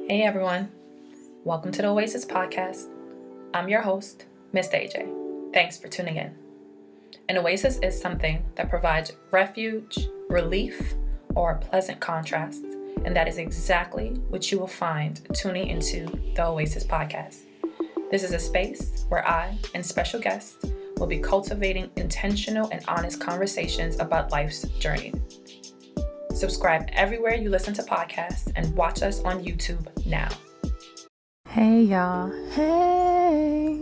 Hey everyone, welcome to the Oasis Podcast. I'm your host, Miss AJ. Thanks for tuning in. An oasis is something that provides refuge, relief, or a pleasant contrast, and that is exactly what you will find tuning into the Oasis Podcast. This is a space where I and special guests will be cultivating intentional and honest conversations about life's journey. Subscribe everywhere you listen to podcasts and watch us on YouTube now. Hey y'all. Hey.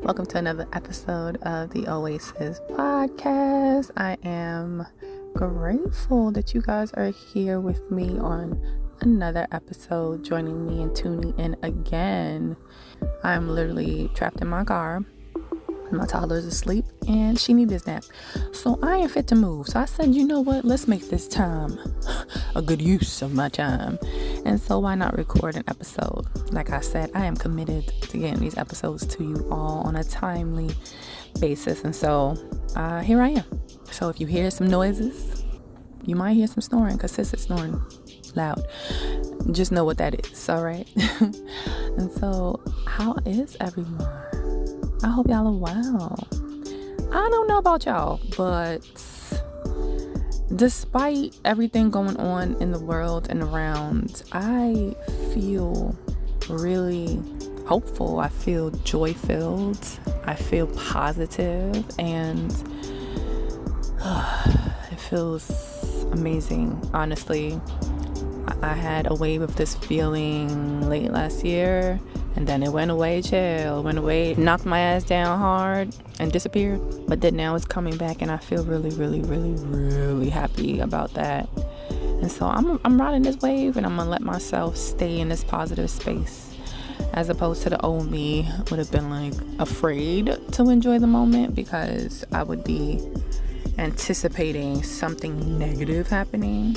Welcome to another episode of the Oasis Podcast. I am grateful that you guys are here with me on another episode, joining me and tuning in again. I'm literally trapped in my car. My toddler's asleep and she needs his nap. So I ain't fit to move. So I said, you know what? Let's make this time a good use of my time. And so why not record an episode? Like I said, I am committed to getting these episodes to you all on a timely basis. And so here I am. So if you hear some noises, you might hear some snoring because sis is snoring loud. Just know what that is, all right? And so how is everyone? I hope y'all are well. I don't know about y'all, but despite everything going on in the world and around, I feel really hopeful. I feel joy-filled. I feel positive, and it feels amazing, honestly. I had a wave of this feeling late last year, and then it went away, knocked my ass down hard and disappeared. But then now it's coming back, and I feel really, really, really, really happy about that. And so I'm riding this wave, and I'm gonna let myself stay in this positive space, as opposed to the old me would have been like afraid to enjoy the moment because I would be anticipating something negative happening.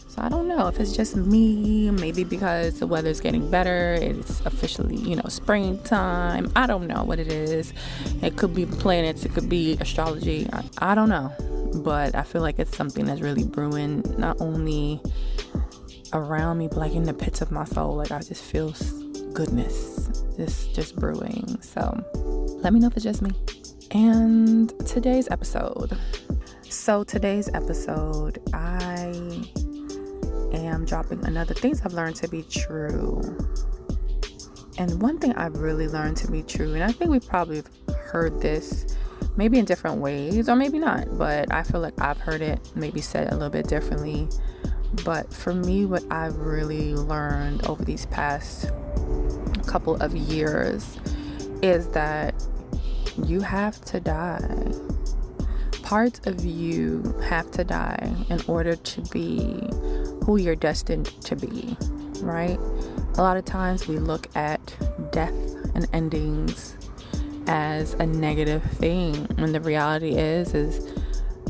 So I don't know if it's just me, maybe because the weather's getting better, it's officially, springtime. I don't know what it is. It could be planets, it could be astrology. I don't know. But I feel like it's something that's really brewing, not only around me, but like in the pits of my soul. Like I just feel goodness, just brewing. So let me know if it's just me. And today's episode, I am dropping another things I've learned to be true. And one thing I've really learned to be true, and I think we probably have heard this maybe in different ways or maybe not, but I feel like I've heard it maybe said a little bit differently. But for me, what I've really learned over these past couple of years is that you have to die. Parts of you have to die in order to be who you're destined to be, right? A lot of times we look at death and endings as a negative thing, when the reality is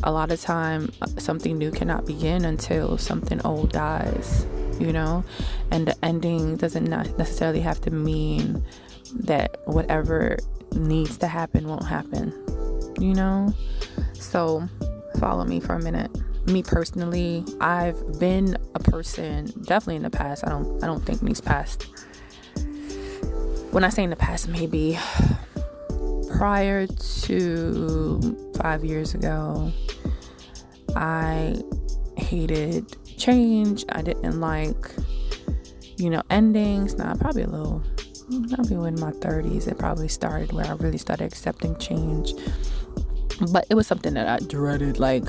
a lot of time something new cannot begin until something old dies, and the ending doesn't necessarily have to mean that whatever needs to happen won't happen, So follow me for a minute. Me personally, I've been a person, definitely in the past. I don't think in these past. When I say in the past, maybe prior to 5 years ago, I hated change. I didn't like, endings. Now, probably in my 30s, it probably started where I really started accepting change. But it was something that I dreaded. Like,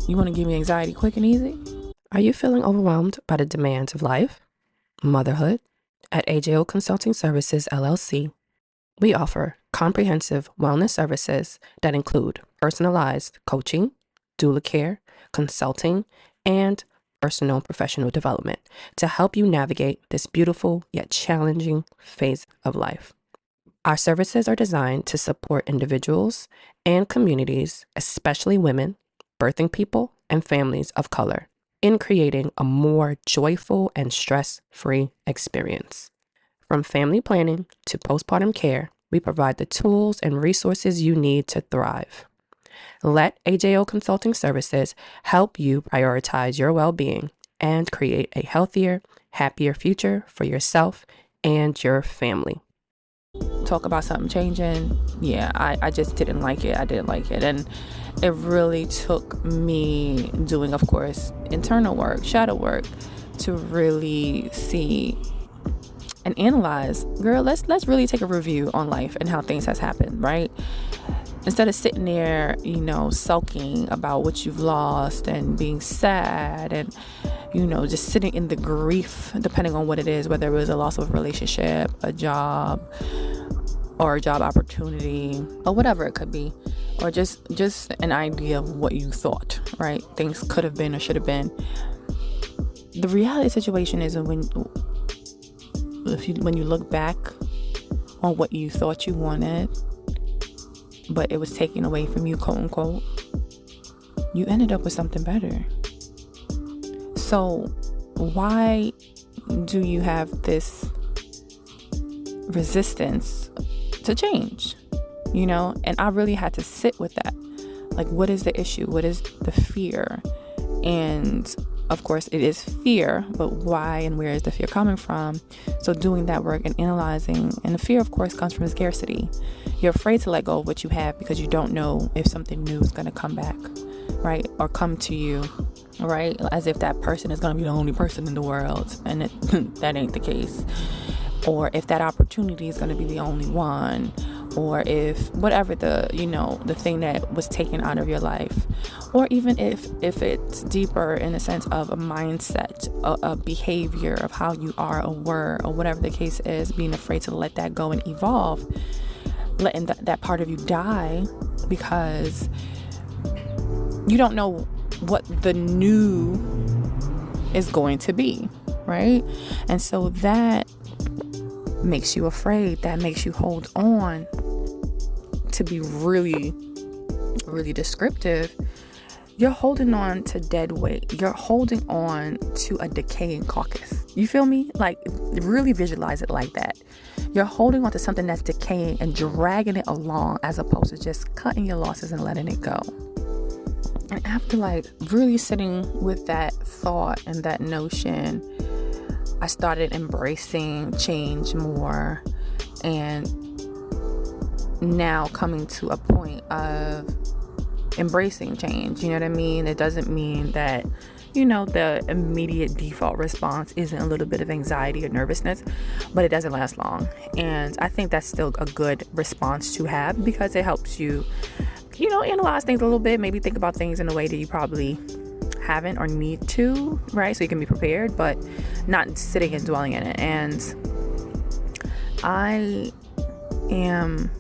you want to give me anxiety quick and easy? Are you feeling overwhelmed by the demands of life, motherhood? At AJO Consulting Services, LLC, we offer comprehensive wellness services that include personalized coaching, doula care, consulting, and personal professional development to help you navigate this beautiful yet challenging phase of life. Our services are designed to support individuals and communities, especially women, birthing people, and families of color, in creating a more joyful and stress-free experience. From family planning to postpartum care, we provide the tools and resources you need to thrive. Let AJO Consulting Services help you prioritize your well-being and create a healthier, happier future for yourself and your family. Talk about something changing. Yeah, I just didn't like it. I didn't like it. And it really took me doing, of course, internal work, shadow work, to really see and analyze, girl, let's really take a review on life and how things has happened, right? Instead of sitting there, sulking about what you've lost and being sad and, just sitting in the grief, depending on what it is, whether it was a loss of a relationship, a job, or a job opportunity, or whatever it could be, or just an idea of what you thought, right? Things could have been or should have been. The reality situation is when you look back on what you thought you wanted, but it was taken away from you, quote unquote, you ended up with something better. So why do you have this resistance to change? And I really had to sit with that. Like, what is the issue? What is the fear? And of course, it is fear, but why and where is the fear coming from? So doing that work and analyzing, and the fear, of course, comes from scarcity. You're afraid to let go of what you have because you don't know if something new is going to come back, right? Or come to you, right? As if that person is going to be the only person in the world, and that ain't the case. Or if that opportunity is going to be the only one, or if whatever the thing that was taken out of your life, or even if it's deeper in the sense of a mindset, a behavior of how you are or were, or whatever the case is, being afraid to let that go and evolve, letting that part of you die because you don't know what the new is going to be, right? And so that makes you afraid, that makes you hold on. To be really, really descriptive, you're holding on to dead weight. You're holding on to a decaying carcass. You feel me? Like, really visualize it like that. You're holding on to something that's decaying and dragging it along, as opposed to just cutting your losses and letting it go. And after really sitting with that thought and that notion, I started embracing change more, and now coming to a point of embracing change. You know what I mean? It doesn't mean that, the immediate default response isn't a little bit of anxiety or nervousness, but it doesn't last long. And I think that's still a good response to have, because it helps you, analyze things a little bit, maybe think about things in a way that you probably haven't or need to, right? So you can be prepared, but not sitting and dwelling in it. And I am,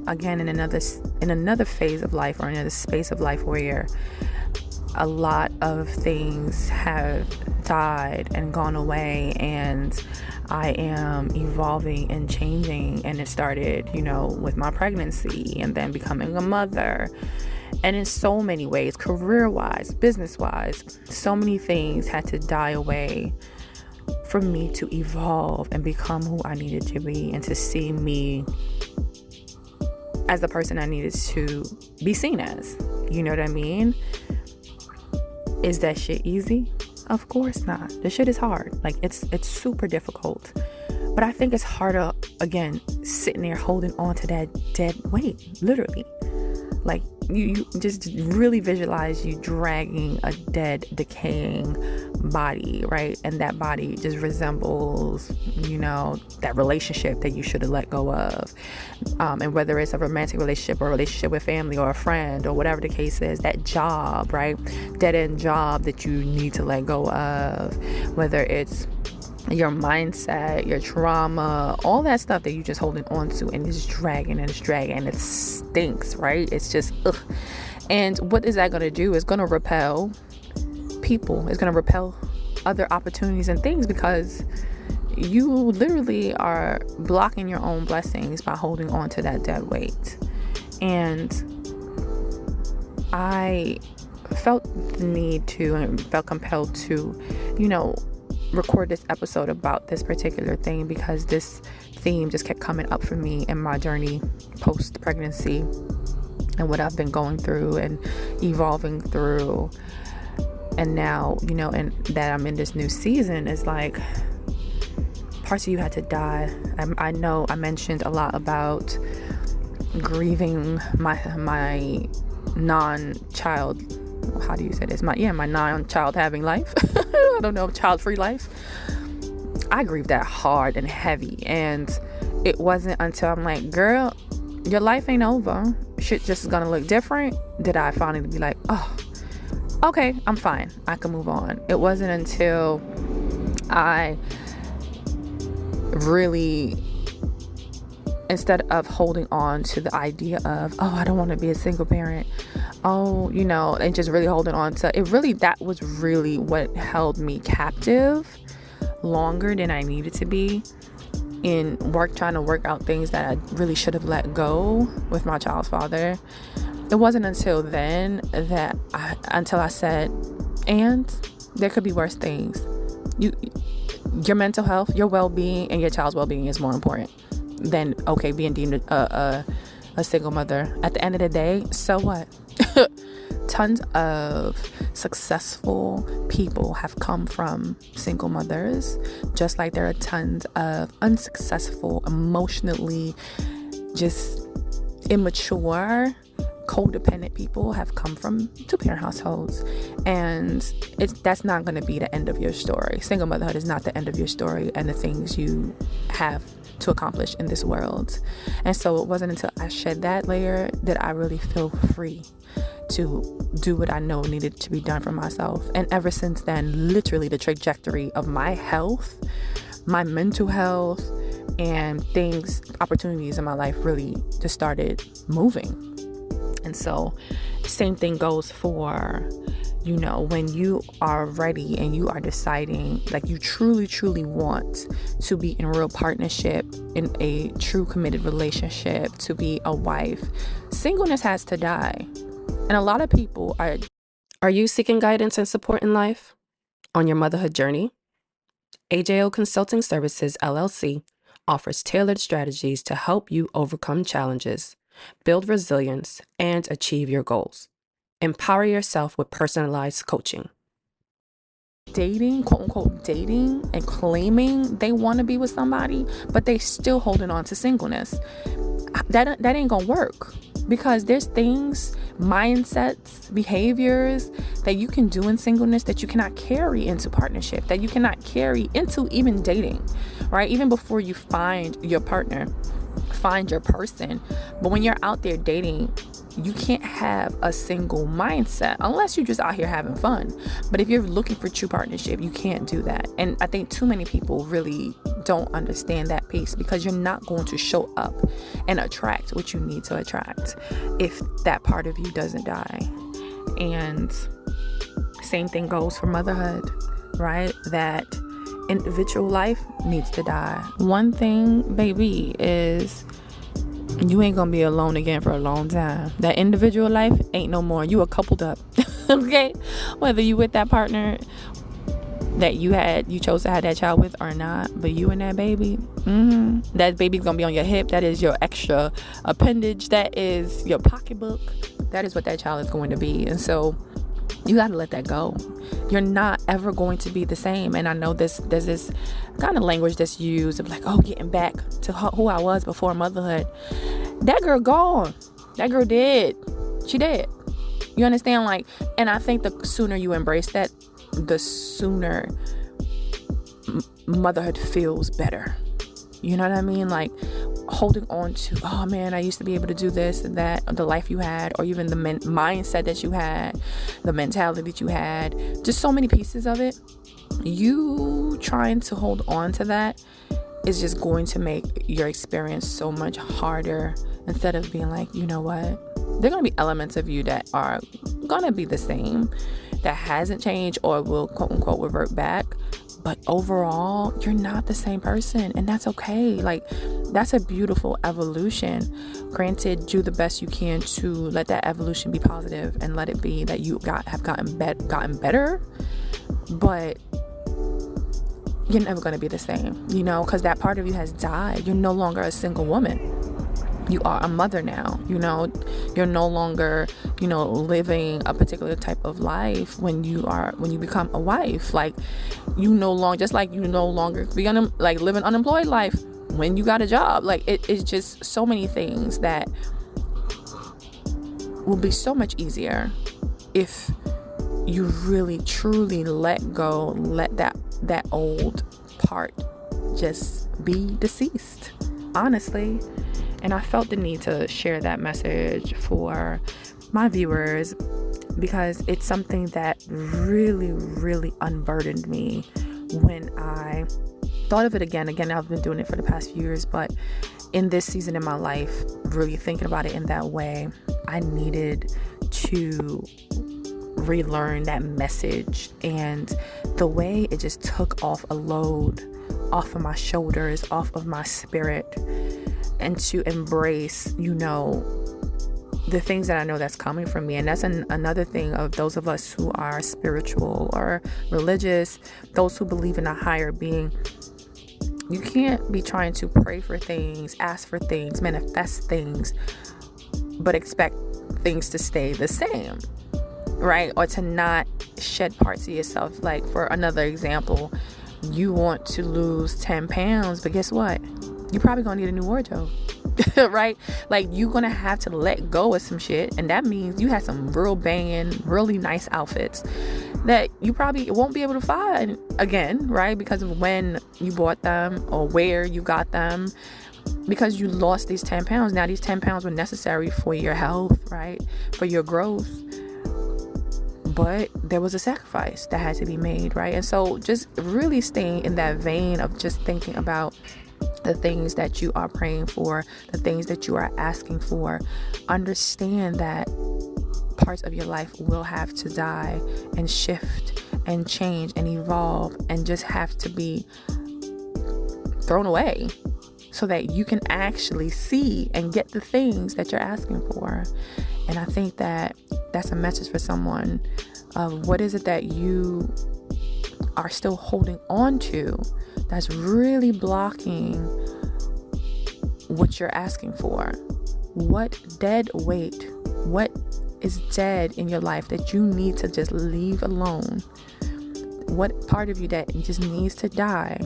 again, in another phase of life, or another space of life, where a lot of things have died and gone away, and I am evolving and changing. And it started, with my pregnancy, and then becoming a mother. And in so many ways, career-wise, business-wise, so many things had to die away for me to evolve and become who I needed to be, and to see me as the person I needed to be seen as. You know what I mean? Is that shit easy? Of course not. The shit is hard. Like, it's super difficult. But I think it's harder, again, sitting there holding on to that dead weight, literally. Like, you just really visualize you dragging a dead, decaying body, right? And that body just resembles, that relationship that you should have let go of. And whether it's a romantic relationship, or a relationship with family, or a friend, or whatever the case is, that job, right? Dead-end job that you need to let go of. Whether it's your mindset, your trauma, all that stuff that you're just holding on to, and it's dragging and it's dragging and it stinks, right? It's just ugh. And what is that going to do? It's going to repel people. It's going to repel other opportunities and things, because you literally are blocking your own blessings by holding on to that dead weight. And I felt the need to, and felt compelled to, record this episode about this particular thing, because this theme just kept coming up for me in my journey post pregnancy, and what I've been going through and evolving through. And now, and that I'm in this new season, is like parts of you had to die. I know I mentioned a lot about grieving my non-child, how do you say this? My non-child having life. I don't know, child-free life. I grieved that hard and heavy, and it wasn't until I'm like, girl, your life ain't over. Shit just is gonna look different. Did I finally be like, oh, okay, I'm fine. I can move on. It wasn't until I really, instead of holding on to the idea of, oh, I don't want to be a single parent, and just really holding on to it, really, that was really what held me captive longer than I needed to be in trying to work out things that I really should have let go with my child's father. It wasn't until then until I said, and there could be worse things. Your mental health, your well-being, and your child's well-being is more important than, being deemed a single mother. At the end of the day, so what? Tons of successful people have come from single mothers, just like there are tons of unsuccessful, emotionally just immature, codependent people have come from two-parent households. And that's not going to be the end of your story. Single motherhood is not the end of your story and the things you have to accomplish in this world. And so it wasn't until I shed that layer that I really feel free to do what I know needed to be done for myself. And ever since then, literally the trajectory of my health, my mental health, and opportunities in my life really just started moving. And so same thing goes for, when you are ready and you are deciding, like, you truly, truly want to be in real partnership, in a true committed relationship, to be a wife, singleness has to die. And a lot of people are. Are you seeking guidance and support in life on your motherhood journey? AJO Consulting Services, LLC, offers tailored strategies to help you overcome challenges, build resilience, and achieve your goals. Empower yourself with personalized coaching. Dating, quote unquote dating, and claiming they want to be with somebody, but they still holding on to singleness. That ain't gonna work, because there's things, mindsets, behaviors that you can do in singleness that you cannot carry into partnership, that you cannot carry into even dating, right? Even before you find your partner, find your person. But when you're out there dating, you can't have a single mindset unless you're just out here having fun. But if you're looking for true partnership, you can't do that. And I think too many people really don't understand that piece, because you're not going to show up and attract what you need to attract if that part of you doesn't die. And same thing goes for motherhood, right? That individual life needs to die. One thing, baby, is you ain't gonna be alone again for a long time. That individual life ain't no more. You are coupled up. Okay? Whether you with that partner that you chose to have that child with or not, but you and that baby, that baby's gonna be on your hip. That is your extra appendage. That is your pocketbook. That is what that child is going to be. And so you got to let that go. You're not ever going to be the same. And I know there's this kind of language that's used of like, oh, getting back to who I was before motherhood. That girl gone. That girl dead. She dead. You understand? Like, and I think the sooner you embrace that, the sooner motherhood feels better. You know what I mean? Like, holding on to, oh man, I used to be able to do this and that, the life you had, or even the mindset that you had, the mentality that you had, just so many pieces of it. You trying to hold on to that is just going to make your experience so much harder, instead of being like, you know what, there are going to be elements of you that are going to be the same, that hasn't changed or will quote unquote revert back. But overall, you're not the same person, and that's okay. Like, that's a beautiful evolution. Granted, do the best you can to let that evolution be positive and let it be that you have gotten better. But you're never going to be the same, because that part of you has died. You're no longer a single woman. you are a mother now. You're no longer, living a particular type of life when you become a wife. Like, you no longer be living unemployed life when you got a job. Like, it's just so many things that will be so much easier if you really truly let go, let that old part just be deceased, honestly. And I felt the need to share that message for my viewers because it's something that really, really unburdened me when I thought of it again. I've been doing it for the past few years, but in this season in my life, really thinking about it in that way, I needed to relearn that message. And the way it just took off a load off of my shoulders, off of my spirit, and to embrace, the things that I know that's coming from me. And that's another thing of those of us who are spiritual or religious, those who believe in a higher being. You can't be trying to pray for things, ask for things, manifest things, but expect things to stay the same, right? Or to not shed parts of yourself. Like, for another example, you want to lose 10 pounds, but guess what? You're probably going to need a new wardrobe, right? Like, you're going to have to let go of some shit. And that means you had some real banging, really nice outfits that you probably won't be able to find again, right? Because of when you bought them or where you got them, because you lost these 10 pounds. Now, these 10 pounds were necessary for your health, right? For your growth. But there was a sacrifice that had to be made, right? And so just really staying in that vein of just thinking about the things that you are praying for, the things that you are asking for. Understand that parts of your life will have to die and shift and change and evolve and just have to be thrown away so that you can actually see and get the things that you're asking for. And I think that that's a message for someone of what is it that you are still holding on to that's really blocking what you're asking for. What dead weight, what is dead in your life that you need to just leave alone? What part of you that just needs to die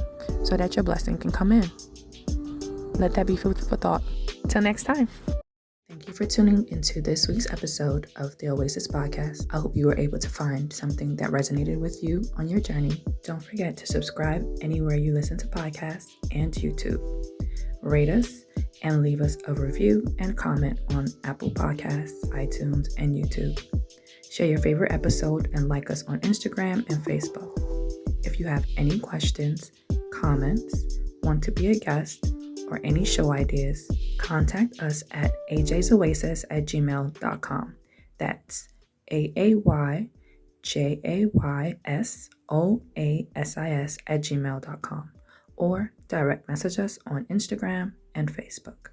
so that your blessing can come in? Let that be food for thought. Till next time. Thank you for tuning into this week's episode of the Oasis Podcast. I hope you were able to find something that resonated with you on your journey. Don't forget to subscribe anywhere you listen to podcasts and YouTube. Rate us and leave us a review and comment on Apple Podcasts, iTunes, and YouTube. Share your favorite episode and like us on Instagram and Facebook. If you have any questions, comments, want to be a guest, or any show ideas, contact us at ajaysoasis@gmail.com. That's AAYJAYSOASIS@gmail.com, or direct message us on Instagram and Facebook.